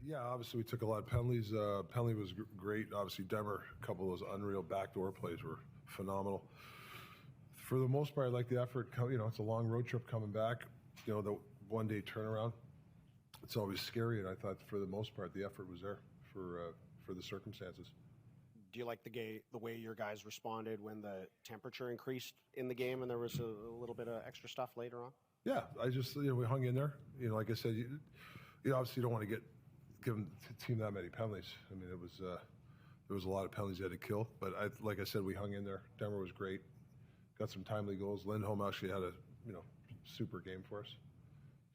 Yeah, obviously we took a lot of penalties. Penalty was great. Obviously Denver, a couple of those unreal backdoor plays were phenomenal. For the most part, I like the effort. It's a long road trip coming back. The one-day turnaround. It's always scary, and I thought for the most part the effort was there for the circumstances. Do you like the way your guys responded when the temperature increased in the game and there was a little bit of extra stuff later on? Yeah, I just we hung in there. Like I said, you obviously don't want to give the team that many penalties. I mean, there was a lot of penalties you had to kill, but like I said, we hung in there. Denver was great, got some timely goals. Lindholm actually had a super game for us.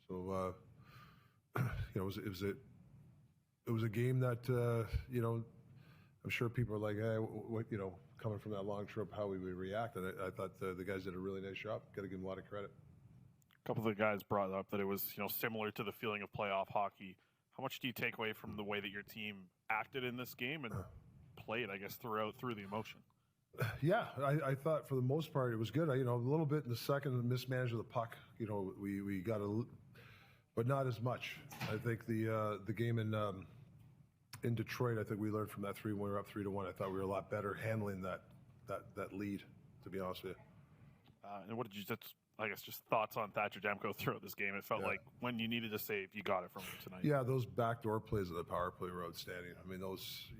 So it was a game that I'm sure people are like, hey, what, coming from that long trip, how we would react, and I thought the guys did a really nice job. Got to give them a lot of credit. A couple of the guys brought up that it was similar to the feeling of playoff hockey. How much do you take away from the way that your team acted in this game and played, I guess, through the emotion? Yeah, I thought for the most part it was good. A little bit in the second, mismanaged the puck. We got but not as much. I think the game in Detroit, I think we learned from that 3-1. We were up 3-1. I thought we were a lot better handling that lead, to be honest with you. And what did you just thoughts on Thatcher Demko throughout this game? It felt like when you needed to save, you got it from him tonight. Yeah, those backdoor plays of the power play were outstanding. I mean, those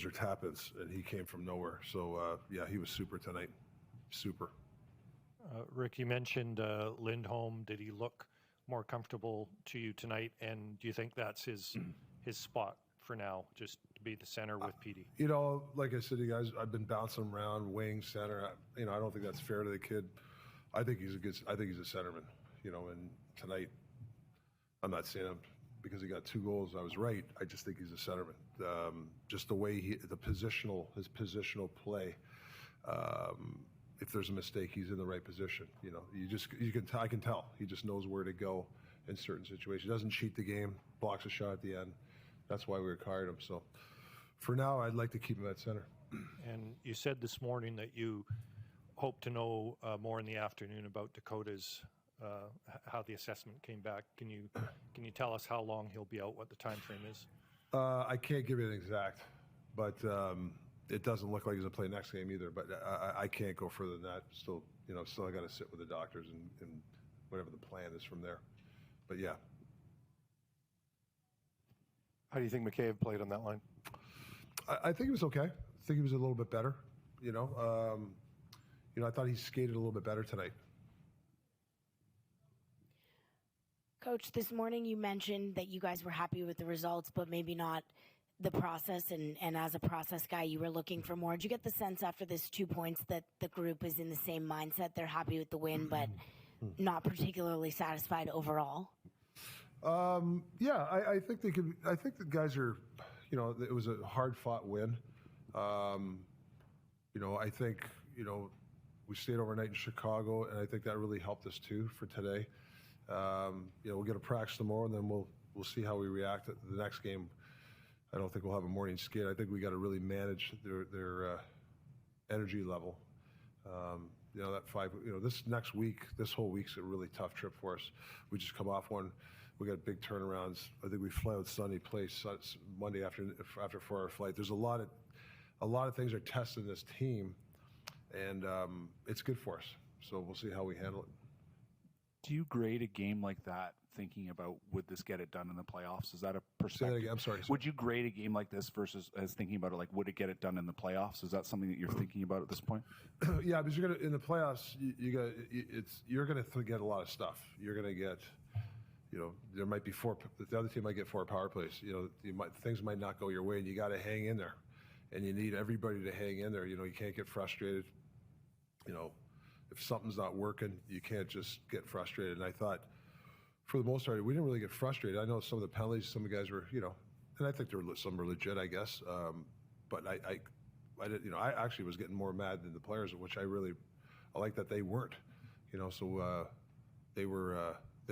are tap-ins, and he came from nowhere. So, he was super tonight. Super. Rick, you mentioned Lindholm. Did he look more comfortable to you tonight? And do you think that's his spot for now, just to be the center with Petey? Like I said to you guys, I've been bouncing him around, wing, center. I don't think that's fair to the kid. I think he's a centerman. And tonight, I'm not saying him because he got 2 goals. I was right. I just think he's a centerman. Just the way his positional play. If there's a mistake, he's in the right position. I can tell. He just knows where to go in certain situations. He doesn't cheat the game, blocks a shot at the end. That's why we acquired him. So for now, I'd like to keep him at center. And you said this morning that you hope to know more in the afternoon about Dakota's, how the assessment came back. Can you tell us how long he'll be out, what the time frame is? I can't give you an exact, but it doesn't look like he's going to play next game either. But I can't go further than that. Still I got to sit with the doctors and whatever the plan is from there. But yeah. How do you think McCabe played on that line? I think he was okay. I think he was a little bit better. I thought he skated a little bit better tonight. Coach, this morning you mentioned that you guys were happy with the results, but maybe not the process. And as a process guy, you were looking for more. Did you get the sense after this 2 points that the group is in the same mindset? They're happy with the win, but not particularly satisfied overall? I think they could. I think the guys are, it was a hard-fought win. I think, we stayed overnight in Chicago, and I think that really helped us too for today. We'll get a practice tomorrow, and then we'll see how we react at the next game. I don't think we'll have a morning skate. I think we got to really manage their energy level. This next week, this whole week's a really tough trip for us. We just come off one. We got big turnarounds. I think we fly out Sunday, place Monday after 4-hour flight. There's a lot of things are testing this team, and it's good for us. So we'll see how we handle it. Do you grade a game like that thinking about would this get it done in the playoffs? Is that a perspective? Say that again. I'm sorry. Would you grade a game like this versus as thinking about it like would it get it done in the playoffs? Is that something that you're thinking about at this point? Yeah, because in the playoffs you're gonna get a lot of stuff. You're gonna get, there might be 4. The other team might get 4 power plays. Things might not go your way, and you got to hang in there, and you need everybody to hang in there. You can't get frustrated. If something's not working, you can't just get frustrated. And I thought, for the most part, we didn't really get frustrated. I know some of the penalties, some of the guys were, and I think some were legit, I guess. But I did, I actually was getting more mad than the players, which I like that they weren't. So they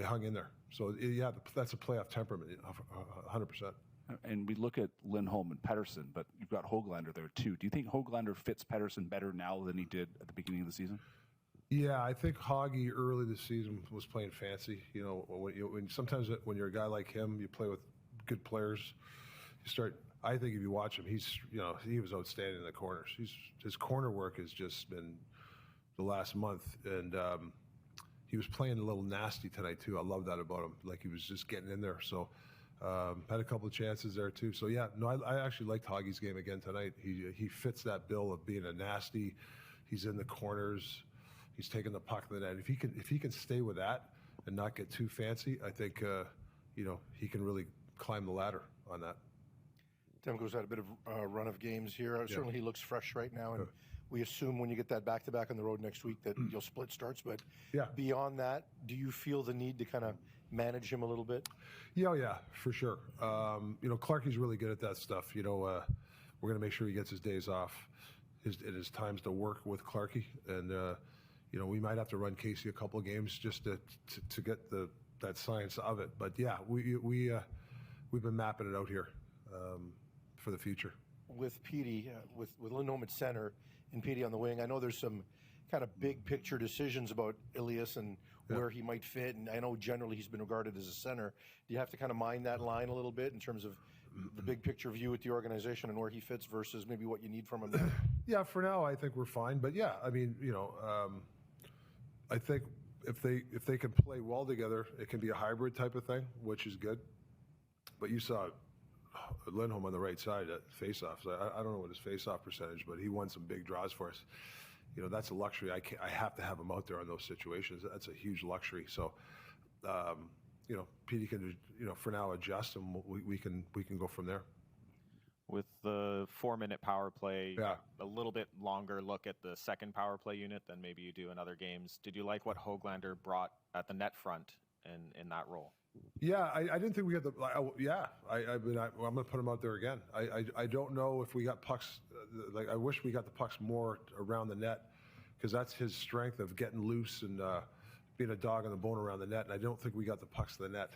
hung in there. So yeah, that's a playoff temperament, 100%. And we look at Lindholm and Pettersson, but you've got Höglander there too. Do you think Höglander fits Pettersson better now than he did at the beginning of the season? Yeah, I think Hoggy early this season was playing fancy. Sometimes when you're a guy like him, you play with good players. I think if you watch him, he was outstanding in the corners. His corner work has just been the last month, and he was playing a little nasty tonight too. I love that about him. Like, he was just getting in there. So had a couple of chances there too. So yeah, no, I actually liked Hoggy's game again tonight. He fits that bill of being a nasty. He's in the corners. He's taking the puck to the net. If he can stay with that and not get too fancy, I think he can really climb the ladder on that. Demko's had a bit of a run of games here. Certainly he looks fresh right now, and we assume when you get that back-to-back on the road next week that you'll split starts. But beyond that, do you feel the need to kind of manage him a little bit? Yeah, for sure. Clarkie's really good at that stuff. We're going to make sure he gets his days off, his times to work with Clarkie, and we might have to run Casey a couple of games just to get that science of it. But yeah, we've been mapping it out here for the future. With Petey, with Lindholm at center and Petey on the wing, I know there's some kind of big picture decisions about Elias and where he might fit, and I know generally he's been regarded as a center. Do you have to kind of mind that line a little bit in terms of the big picture view with the organization and where he fits versus maybe what you need from him there? Yeah, for now I think we're fine. But yeah, I mean, I think if they can play well together, it can be a hybrid type of thing, which is good. But you saw Lindholm on the right side at faceoffs. I don't know what his faceoff percentage, but he won some big draws for us. That's a luxury. I have to have him out there on those situations. That's a huge luxury. So, Petey can, for now adjust, and we can go from there. With the 4-minute power play, Yeah. a little bit longer look at the second power play unit than maybe you do in other games. Did you like what Höglander brought at the net front in that role? Yeah, I didn't think we had I'm going to put him out there again. I don't know if we got pucks. I wish we got the pucks more around the net, because that's his strength of getting loose and being a dog on the bone around the net. And I don't think we got the pucks to the net.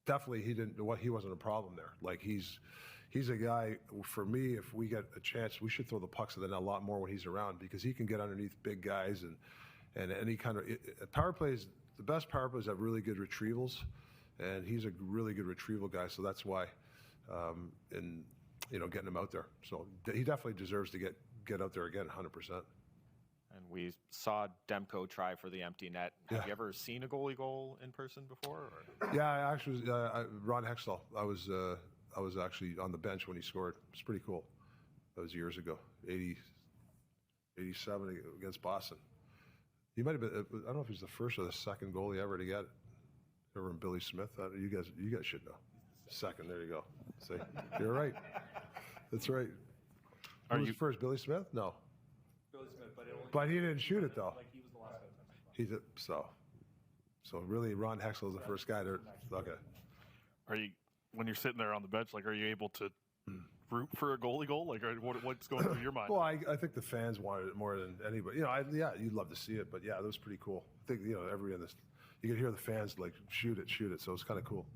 Definitely he wasn't a problem there. Like, he's a guy, for me, if we get a chance, we should throw the pucks to the net a lot more when he's around, because he can get underneath big guys and any kind of power plays. The best power plays have really good retrievals, and he's a really good retrieval guy. So that's why, getting him out there. So he definitely deserves to get out there again, 100%. And we saw Demko try for the empty net. Have you ever seen a goalie goal in person before? Or? Yeah, I actually, Ron Hextall. I was actually on the bench when he scored. It's pretty cool. That was years ago, 87 against Boston. He might have been. I don't know if he's the first or the second goalie ever to get it. Ever in Billy Smith. You guys should know. Second. There you go. See, you're right. That's right. Who was first? Billy Smith? No. Billy Smith, but he didn't shoot it though. Like, he was the last guy. He did. So really, Ron Hextall is the first guy to. Okay. Are you, when you're sitting there on the bench, like, are you able to root for a goalie goal? Like, what's going through your mind? Well, I think the fans wanted it more than anybody. You'd love to see it, but yeah, that was pretty cool. I think everybody in this, you could hear the fans like shoot it. So it's kind of cool.